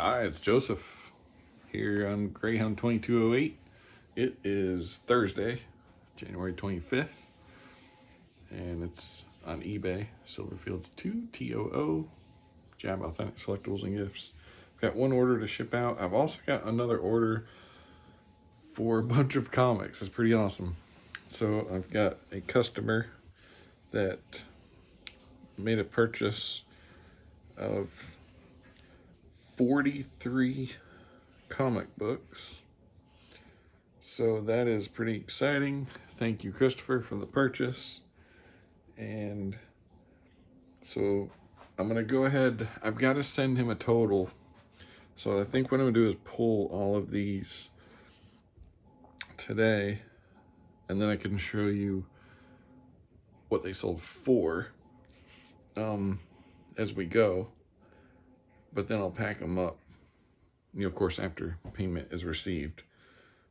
Hi, it's Joseph here on Greyhound 2208. It is Thursday, January 25th, and it's on eBay, silverfieldstoo, TOO, Jab Authentic Collectibles and Gifts. I've got one order to ship out. I've also got another order for a bunch of comics. It's pretty awesome. So I've got a customer that made a purchase of 43 comic books. So that is pretty exciting. Thank you, Christopher, for the purchase. And so I'm going to go ahead. I've got to send him a total. So I think what I'm going to do is pull all of these today, and then I can show you what they sold for as we go. But then I'll pack them up, of course, after payment is received.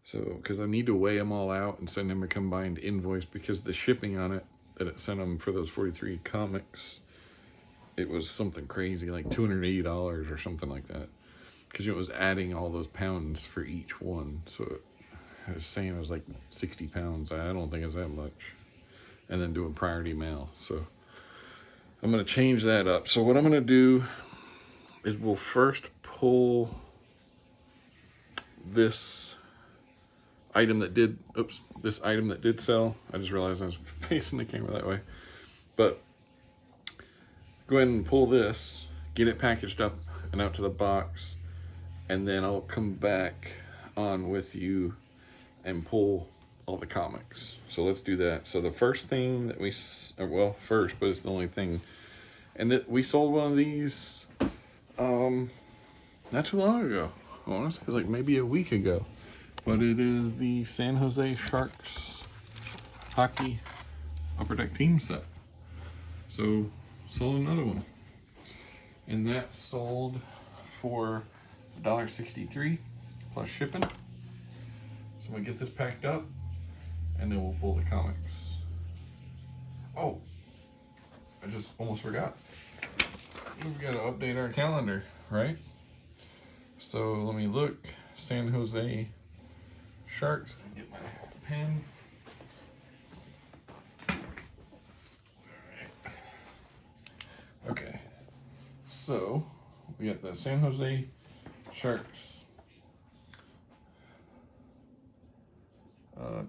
So, because I need to weigh them all out and send him a combined invoice, because the shipping on it that it sent him for those 43 comics, it was something crazy, like $280 or something like that. Because it was adding all those pounds for each one. So I was saying it was like 60 pounds. I don't think it's that much. And then doing priority mail. So I'm going to change that up. So what I'm going to do is we'll first pull this item that did sell. I just realized I was facing the camera that way. But go ahead and pull this, get it packaged up and out to the box, and then I'll come back on with you and pull all the comics. So let's do that. So the first thing that first, but it's the only thing, and that we sold one of these not too long ago. I want to say it was like maybe a week ago. But it is the San Jose Sharks hockey upper deck team set. So sold another one, and that sold for $1.63 plus shipping. So we get this packed up, and then we'll pull the comics. Oh, I just almost forgot. We've got to update our calendar, right? So let me look. San Jose Sharks. Get my pen. Alright. Okay. So we got the San Jose Sharks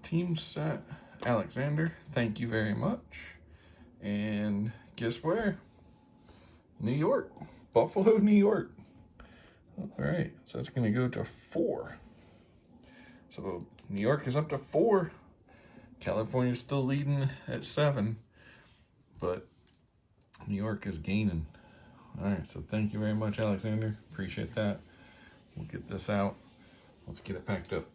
team set. Alexander, thank you very much. And guess where? New York. Buffalo, New York. Alright, so it's going to go to 4. So New York is up to 4. California's still leading at 7. But New York is gaining. Alright, so thank you very much, Alexander. Appreciate that. We'll get this out. Let's get it packed up.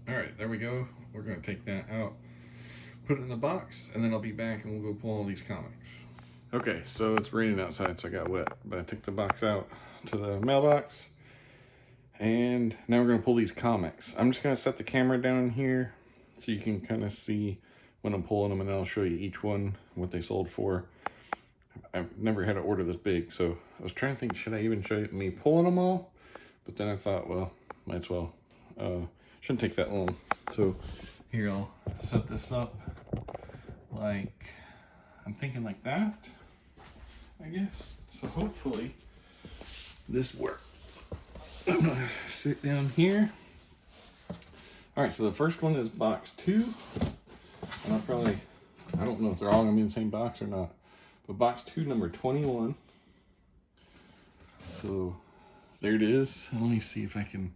Alright, there we go. We're going to take that out, put it in the box, and then I'll be back and we'll go pull all these comics. Okay, so it's raining outside, so I got wet. But I took the box out to the mailbox. And now we're going to pull these comics. I'm just going to set the camera down here so you can kind of see when I'm pulling them, and then I'll show you each one, what they sold for. I've never had an order this big, so I was trying to think, should I even show you me pulling them all? But then I thought, well, might as well. Shouldn't take that long. So here, I'll set this up like, I'm thinking like that, I guess. So hopefully this works. I'm gonna sit down here. All right, so the first one is box 2. And I don't know if they're all gonna be in the same box or not, but box 2, number 21. So there it is. Let me see if I can,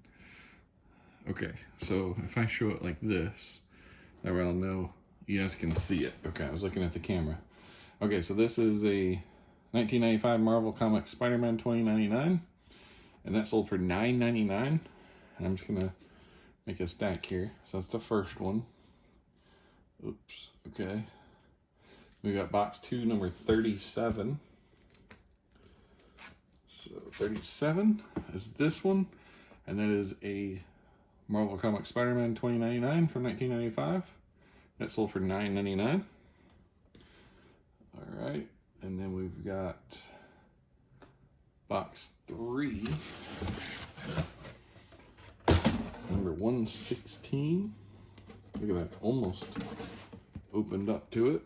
okay, so if I show it like this, that way I'll know you guys can see it. Okay, I was looking at the camera. Okay, so this is a 1995 Marvel Comics Spider-Man 2099. And that sold for $9.99. And I'm just gonna make a stack here. So that's the first one. Oops, okay. We got box 2, number 37. So 37 is this one. And that is a Marvel Comics Spider-Man 2099 from 1995. That sold for $9.99. All right, and then we've got Box 3, number 116. Look at that, almost opened up to it.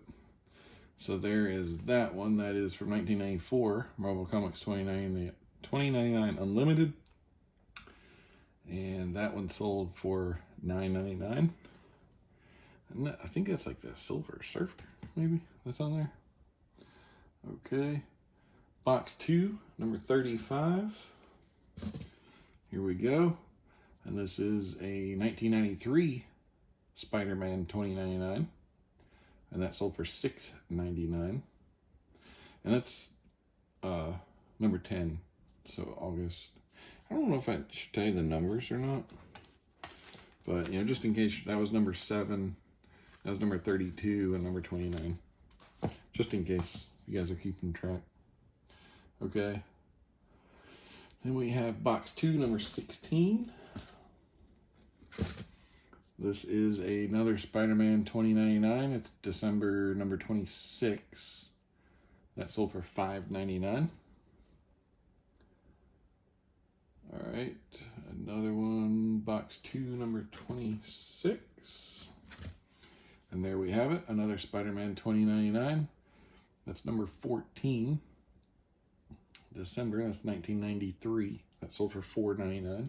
So there is that one. That is from 1994, Marvel Comics 2099 Unlimited. And that one sold for $9.99. And I think that's like the Silver Surfer, maybe, that's on there. Okay. Box 2, number 35. Here we go. And this is a 1993 Spider-Man 2099. And that sold for $6.99. And that's number 10. So August. I don't know if I should tell you the numbers or not. But, you know, just in case, that was number 7. That was number 32 and number 29. Just in case you guys are keeping track. Okay. Then we have box 2, number 16. This is another Spider-Man 2099. It's December number 26. That sold for $5.99. All right, another one, box 2, number 26. And there we have it, another Spider-Man 2099. That's number 14. December, that's 1993. That sold for $4.99.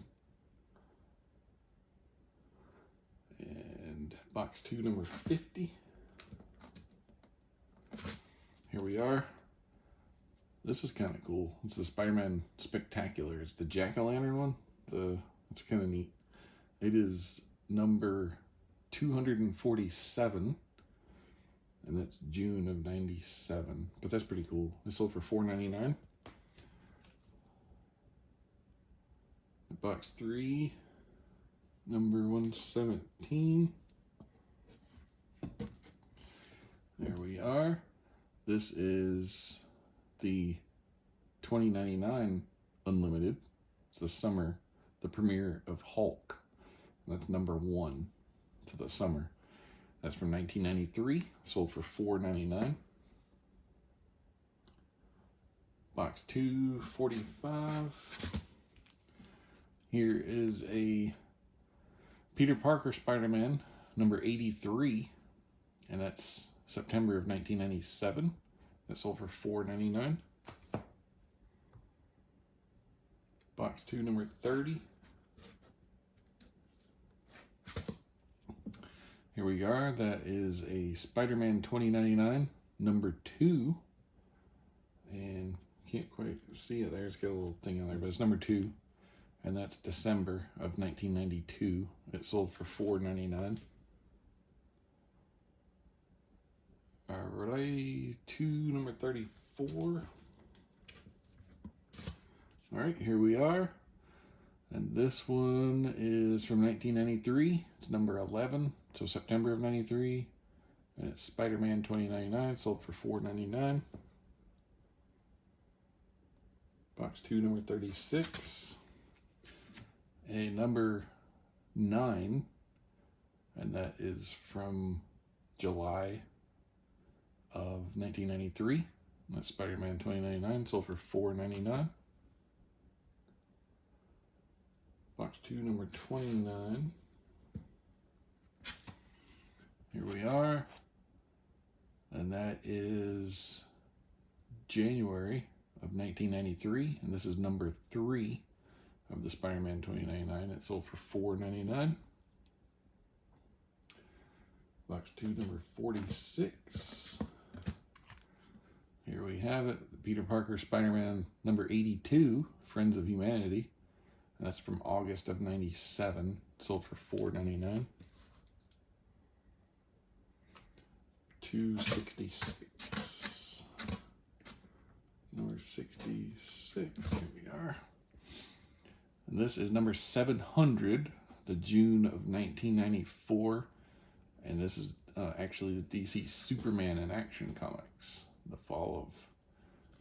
And box 2, number 50. Here we are. This is kind of cool. It's the Spider-Man Spectacular. It's the Jack-o'-lantern one. It's kind of neat. It is number 247. And that's June of 97. But that's pretty cool. It sold for $4.99. Box 3, number 117. There we are. This is the 2099 Unlimited. It's the summer, the premiere of Hulk. That's number 1 to the summer. That's from 1993, sold for $4.99. Box 245. Here is a Peter Parker Spider-Man, number 83, and that's September of 1997. That sold for $4.99. Box 2, number 30. Here we are. That is a Spider-Man 2099, number 2. And can't quite see it there. It's got a little thing on there, but it's number 2. And that's December of 1992. It sold for $4.99. Alright, 2, number 34. Alright, here we are. And this one is from 1993. It's number 11, so September of 93. And it's Spider-Man 2099, sold for $4.99. Box 2, number 36. A number 9, and that is from July of 1993. That's Spider-Man 2099, sold for $4.99. Box 2, number 29. Here we are. And that is January of 1993. And this is number 3 of the Spider-Man 2099. It sold for $4.99. Box 2, number 46. Here we have it. The Peter Parker Spider-Man number 82, Friends of Humanity. That's from August of 97. Sold for $4.99. 266. Number 66. Here we are. And this is number 700, the June of 1994. And this is actually the DC Superman in Action Comics, the fall of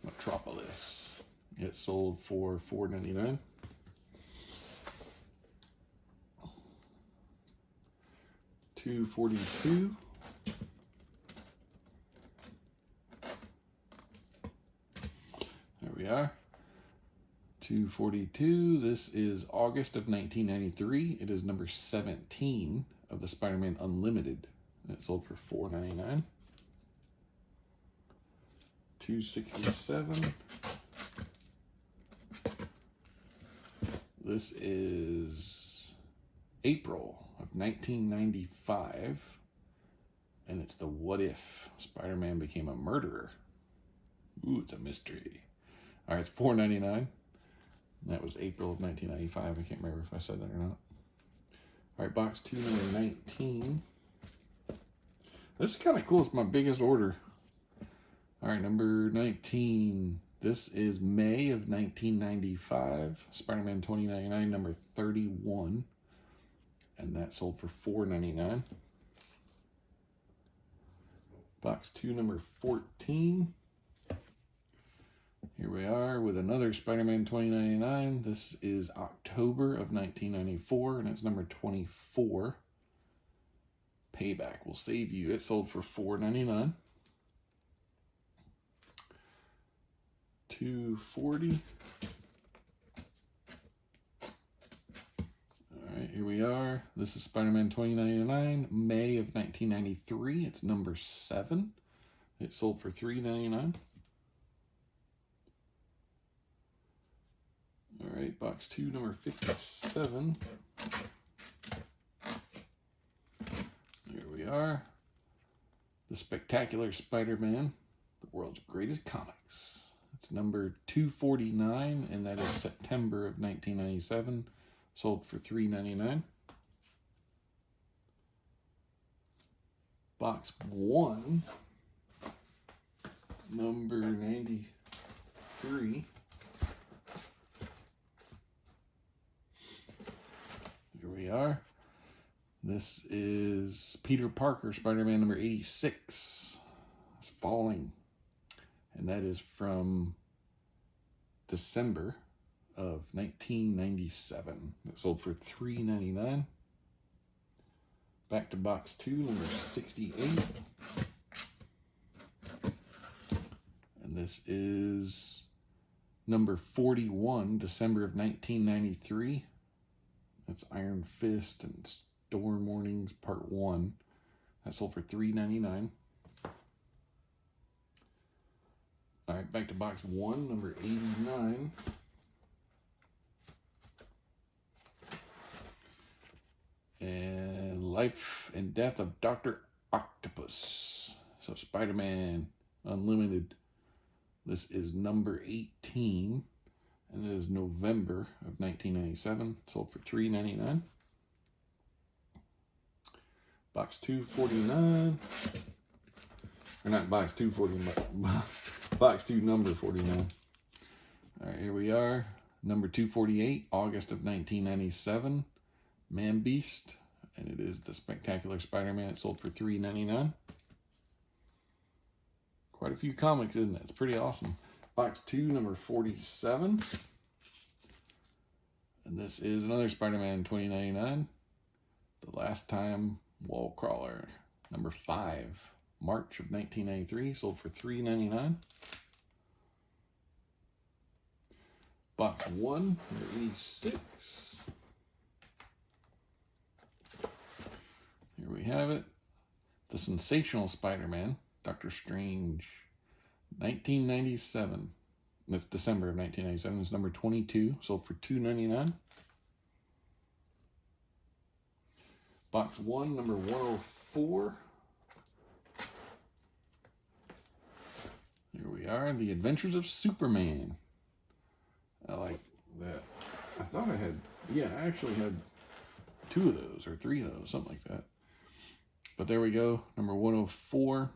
Metropolis. It sold for $4.99. $242. There we are. 242. This is August of 1993. It is number 17 of the Spider-Man Unlimited. And it sold for $4.99. 267. This is April of 1995. And it's the What If Spider-Man Became a Murderer. Ooh, it's a mystery. All right, it's $4.99. That was April of 1995. I can't remember if I said that or not. All right, box 2, number 19. This is kind of cool. It's my biggest order. All right, number 19. This is May of 1995. Spider-Man 2099, number 31. And that sold for $4.99. Box 2, number 14. Here we are with another Spider-Man 2099. This is October of 1994, and it's number 24. Payback will save you. It sold for $4.99. 240. All right, here we are. This is Spider-Man 2099, May of 1993. It's number 7. It sold for $3.99. All right, box 2, number 57. Here we are. The Spectacular Spider-Man, the world's greatest comics. It's number 249, and that is September of 1997. Sold for $3.99. Box 1, number 93. Here we are. This is Peter Parker, Spider-Man number 86. It's Falling. And that is from December of 1997. It sold for $3.99. Back to box 2, number 68. And this is number 41, December of 1993. That's Iron Fist and Storm Warnings Part 1. That sold for $3.99. All right, back to box 1, number 89. And Life and Death of Dr. Octopus. So Spider-Man Unlimited. This is number 18. And it is November of 1997. Sold for $3.99. Box 249. Or not box 249. Box 2, number 49. All right, here we are. Number 248, August of 1997. Man Beast. And it is the Spectacular Spider-Man. It sold for $3.99. Quite a few comics, isn't it? It's pretty awesome. Box 2, number 47. And this is another Spider-Man 2099. The Last Time Wall Crawler. Number 5. March of 1993. Sold for $3.99. Box 1, number 86. Here we have it. The Sensational Spider-Man. Doctor Strange. 1997. That's December of 1997. It's number 22. Sold for $2.99. Box 1, number 104. Here we are. The Adventures of Superman. I like that. I thought I had, yeah, I actually had 2 of those or 3 of those, something like that. But there we go. Number 104.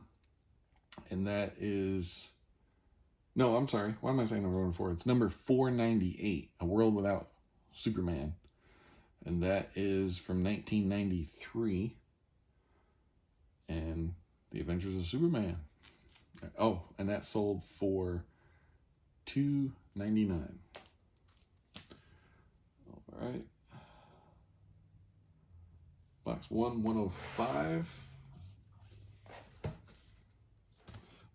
And that is, no, I'm sorry. Why am I saying number 104? It's number 498, A World Without Superman. And that is from 1993. And The Adventures of Superman. Oh, and that sold for $2.99. All right. Box 1, 105.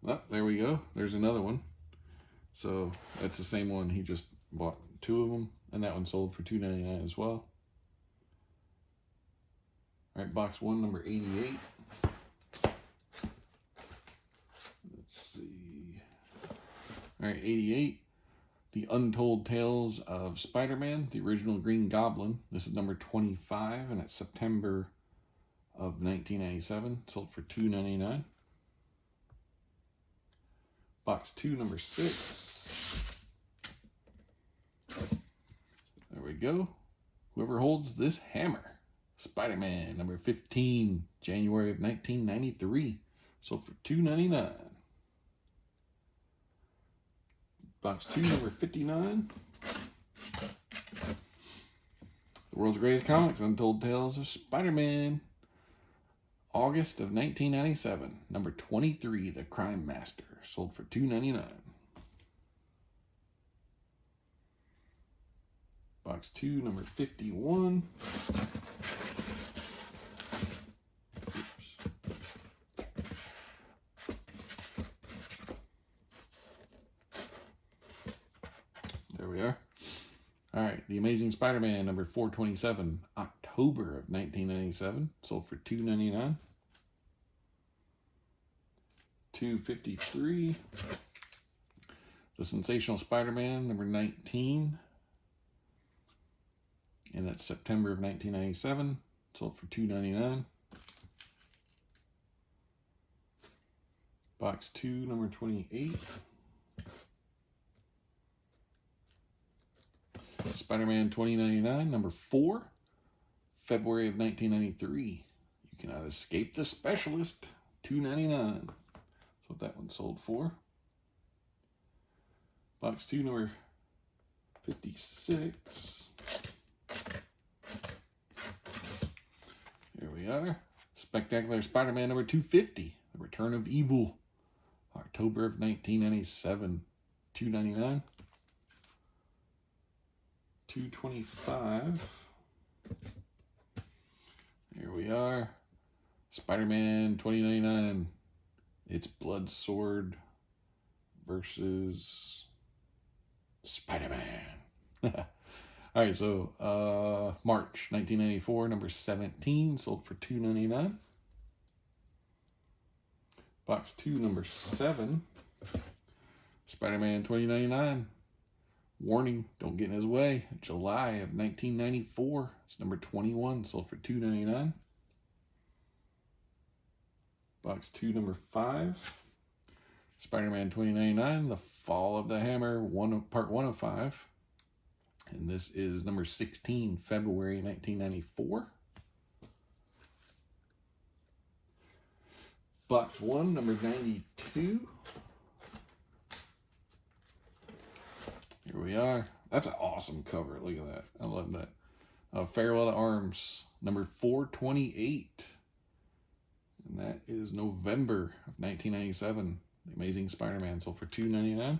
Well, there we go. There's another one. So that's the same one he just bought 2 of them, and that one sold for $2.99 as well. All right, box 1, number 88. Let's see. All right, 88. The Untold Tales of Spider-Man, the original Green Goblin. This is number 25, and it's September of 1997. Sold for $2.99. Box 2, number 6. There we go. Whoever holds this hammer. Spider-Man, number 15, January of 1993. Sold for $2.99. Box 2, number 59. The World's Greatest Comics, Untold Tales of Spider-Man. August of 1997. Number 23, The Crime Master. Sold for $2.99. Box 2, number 51. There we are. All right, The Amazing Spider-Man, number 427, October of 1997, sold for $2.99. 253. The Sensational Spider-Man, number 19, and that's September of 1997, sold for $2.99. Box 2, number 28. Spider-Man 2099, number 4, February of 1993. You Cannot Escape the Specialist, $2.99. That's what that one sold for. Box 2, number 56. Here we are. Spectacular Spider-Man number 250, The Return of Evil, October of 1997, $2.99. 225. Here we are. Spider-Man 2099. It's Blood Sword versus Spider-Man. All right, so March 1994, number 17, sold for $2.99. Box 2, number 7, Spider-Man 2099. Warning, don't get in his way. July of 1994. It's number 21, sold for $2.99. Box 2, number 5. Spider-Man 2099, The Fall of the Hammer, part 1 of 5. And this is number 16, February 1994. Box 1, number 92. Here we are. That's an awesome cover. Look at that. I love that. Farewell to Arms, number 428. And that is November of 1997. The Amazing Spider-Man, sold for $2.99.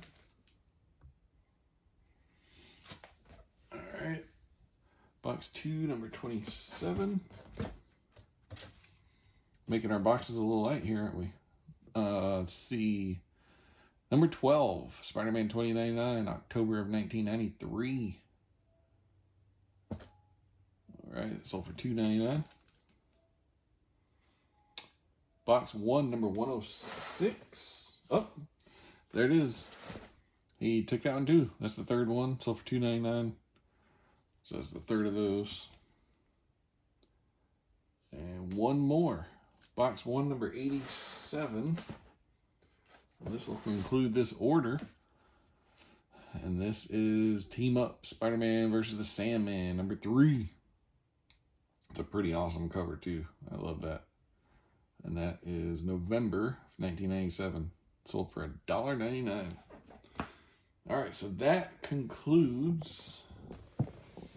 All right. Box 2, number 27. Making our boxes a little light here, aren't we? Let's see. Number 12, Spider-Man 2099, October of 1993. All right, it sold for $2.99. Box 1, number 106. Oh, there it is. He took that one too. That's the third one, sold for $2.99. So that's the third of those. And one more. Box 1, number 87. This will conclude this order. And this is Team Up Spider-Man versus the Sandman, number 3. It's a pretty awesome cover too. I love that. And that is November of 1997. Sold for $1.99. All right, so that concludes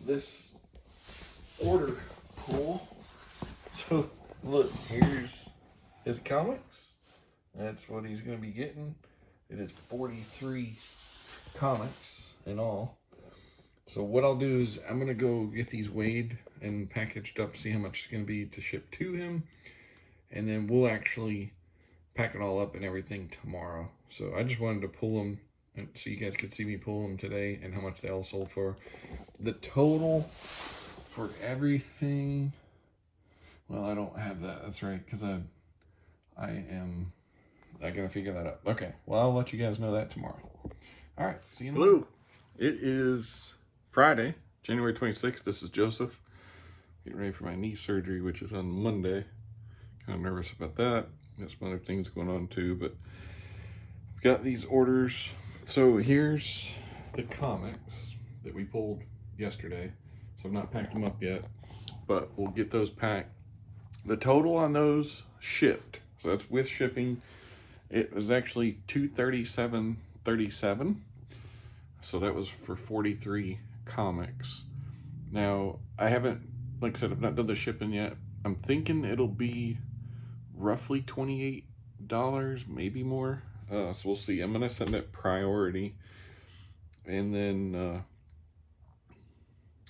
this order pull. So look, here's his comics. That's what he's going to be getting. It is 43 comics in all. So what I'll do is I'm going to go get these weighed and packaged up, see how much it's going to be to ship to him. And then we'll actually pack it all up and everything tomorrow. So I just wanted to pull them and so you guys could see me pull them today and how much they all sold for. The total for everything, well, I don't have that. That's right, because I gotta figure that out. Okay, well, I'll let you guys know that tomorrow. All right, see you. Hello, it is Friday, January 26th. This is Joseph. Getting ready for my knee surgery, which is on Monday. Kind of nervous about that. Got some other things going on too, but I've got these orders. So here's the comics that we pulled yesterday. So I've not packed them up yet, but we'll get those packed. The total on those shipped, so that's with shipping, it was actually $237.37. So that was for 43 comics. Now, I haven't, like I said, I've not done the shipping yet. I'm thinking it'll be roughly $28, maybe more. So we'll see. I'm gonna send it priority, and then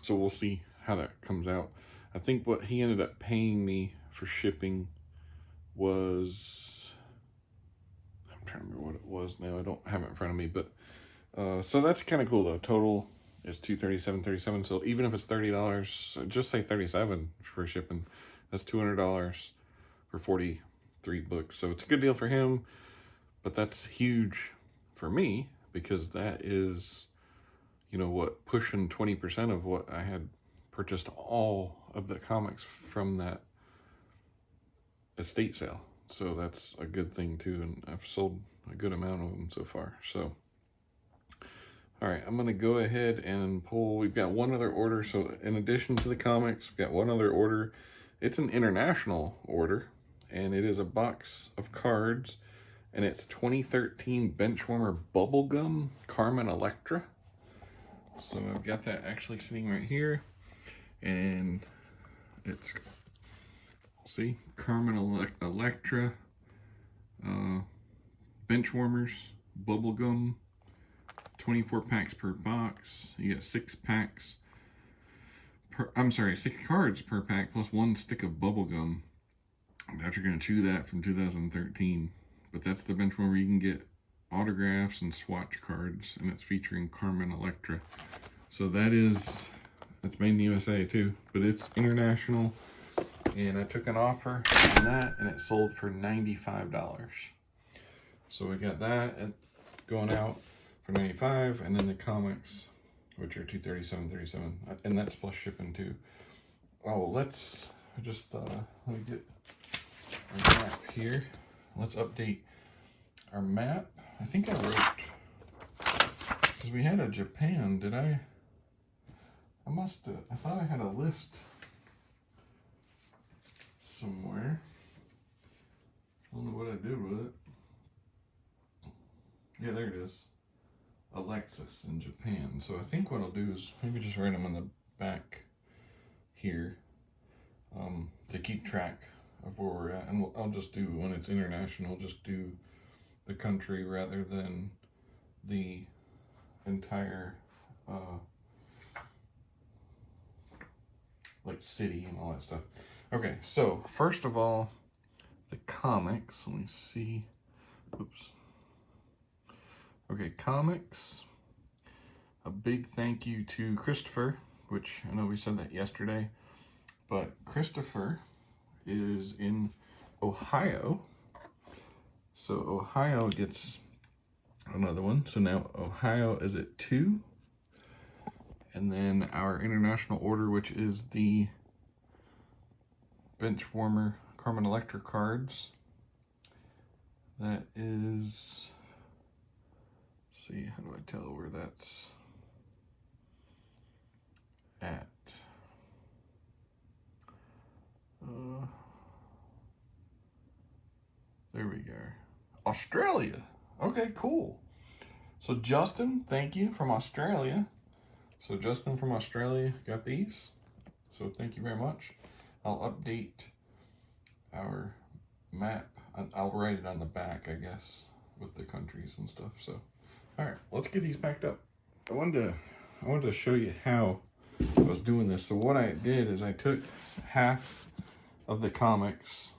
so we'll see how that comes out. I think what he ended up paying me for shipping was, I'm trying to remember what it was now. I don't have it in front of me, but so that's kind of cool though. Total is $237.37. So even if it's $30, just say $37 for shipping. That's $200 for 43 books. So it's a good deal for him, but that's huge for me because that is, you know what, pushing 20% of what I had purchased all of the comics from that estate sale. So that's a good thing too, and I've sold a good amount of them so far. So all right, I'm gonna go ahead and pull. We've got one other order. So in addition to the comics, we've got one other order. It's an international order, and it is a box of cards, and it's 2013 Benchwarmer Bubblegum Carmen Electra. So I've got that actually sitting right here, and it's, see, Carmen Electra, Benchwarmers Bubblegum, 24 packs per box. You get 6 packs per, I'm sorry, 6 cards per pack plus 1 stick of bubblegum. That you're going to chew that from 2013. But that's the Benchwarmer where you can get autographs and swatch cards, and it's featuring Carmen Electra. So it's made in the USA too, but it's international. And I took an offer on that, and it sold for $95. So we got that going out for $95, and then the comics, which are $237.37, and that's plus shipping too. Oh, let's just let me get our map here. Let's update our map. I think I wrote, because we had a Japan. Did I must have. I thought I had a list somewhere. I don't know what I did with it. Yeah, there it is. Alexis in Japan. So I think what I'll do is maybe just write them on the back here to keep track of where we're at. And I'll just do, when it's international, just do the country rather than the entire like city and all that stuff. Okay, so first of all, the comics. Let me see. Oops. Okay, comics. A big thank you to Christopher, which I know we said that yesterday, but Christopher is in Ohio. So Ohio gets another one. So now Ohio is at 2. And then our international order, which is the Benchwarmer Carmen Electra cards, that is, let's see, how do I tell where that's at? There we go. Australia. Okay, cool. So Justin, thank you, from Australia. So Justin from Australia got these. So thank you very much. I'll update our map. I'll write it on the back, I guess, with the countries and stuff. So, all right, let's get these packed up. I wanted to show you how I was doing this. So what I did is I took half of the comics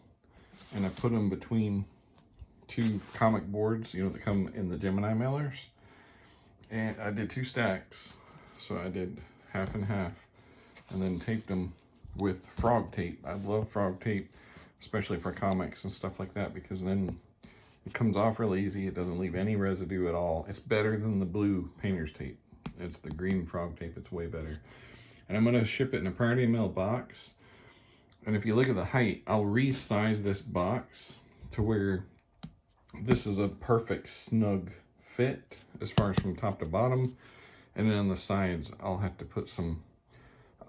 and I put them between 2 comic boards, you know, that come in the Gemini mailers. And I did 2 stacks. So I did half and half, and then taped them with frog tape. I love frog tape, especially for comics and stuff like that, because then it comes off really easy. It doesn't leave any residue at all. It's better than the blue painter's tape. It's the green frog tape. It's way better. And I'm going to ship it in a Priority Mail box. And if you look at the height, I'll resize this box to where this is a perfect snug fit as far as from top to bottom. And then on the sides, I'll have to put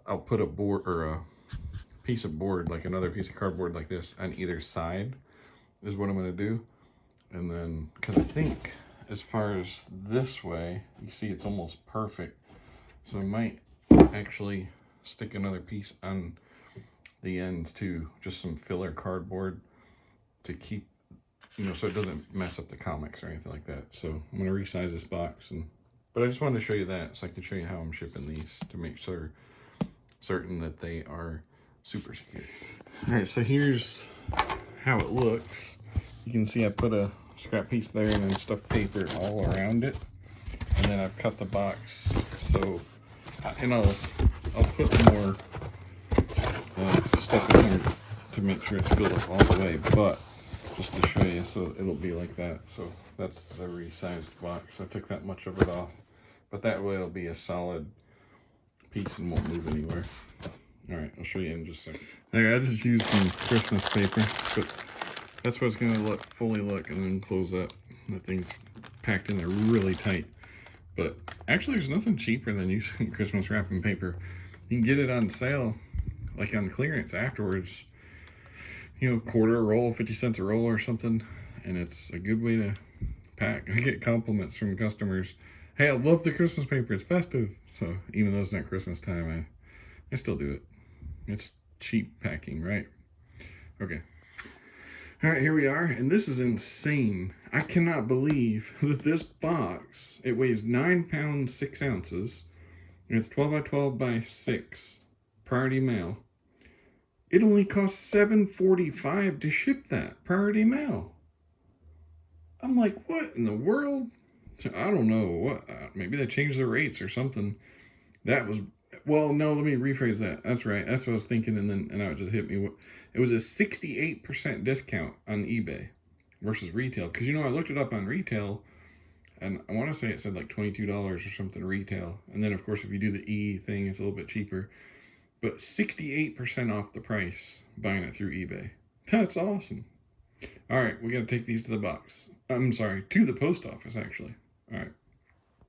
I'll put a board or a piece of board, like another piece of cardboard like this on either side is what I'm going to do. And then, because I think as far as this way, you see it's almost perfect. So I might actually stick another piece on the ends too, just some filler cardboard to keep, so it doesn't mess up the comics or anything like that. So I'm going to resize this box, but I just wanted to show you that. So I can show you how I'm shipping these to make certain that they are super secure. All right, so here's how it looks. You can see I put a scrap piece there and then stuffed paper all around it, and then I've cut the box. So, and I'll put more stuff in here to make sure it's filled up all the way, but just to show you, so it'll be like that. So that's the resized box. I took that much of it off, but that way it'll be a solid piece and won't move anywhere. All right, I'll show you in just a second. There, I just used some Christmas paper, but that's what it's gonna fully look, and then close up. That thing's packed in there really tight. But actually, there's nothing cheaper than using Christmas wrapping paper. You can get it on sale, like on clearance afterwards. Quarter a roll, 50 cents a roll or something, and it's a good way to pack. I get compliments from customers. Hey, I love the Christmas paper. It's festive. So even though it's not Christmas time, I still do it. It's cheap packing, right? Okay. All right, here we are, and this is insane. I cannot believe that this box, it weighs 9 pounds 6 ounces, and it's 12 by 12 by 6, Priority Mail. It only costs $7.45 to ship that, Priority Mail. I'm like, what in the world? I don't know what. Maybe they changed the rates or something. Well, no, let me rephrase that. That's right. That's what I was thinking, and now it just hit me. It was a 68% discount on eBay versus retail. Because, I looked it up on retail, and I want to say it said like $22 or something retail. And then, of course, if you do the E thing, it's a little bit cheaper. But 68% off the price buying it through eBay. That's awesome. All right, we got to take these to the box. I'm sorry, to the post office, actually. All right.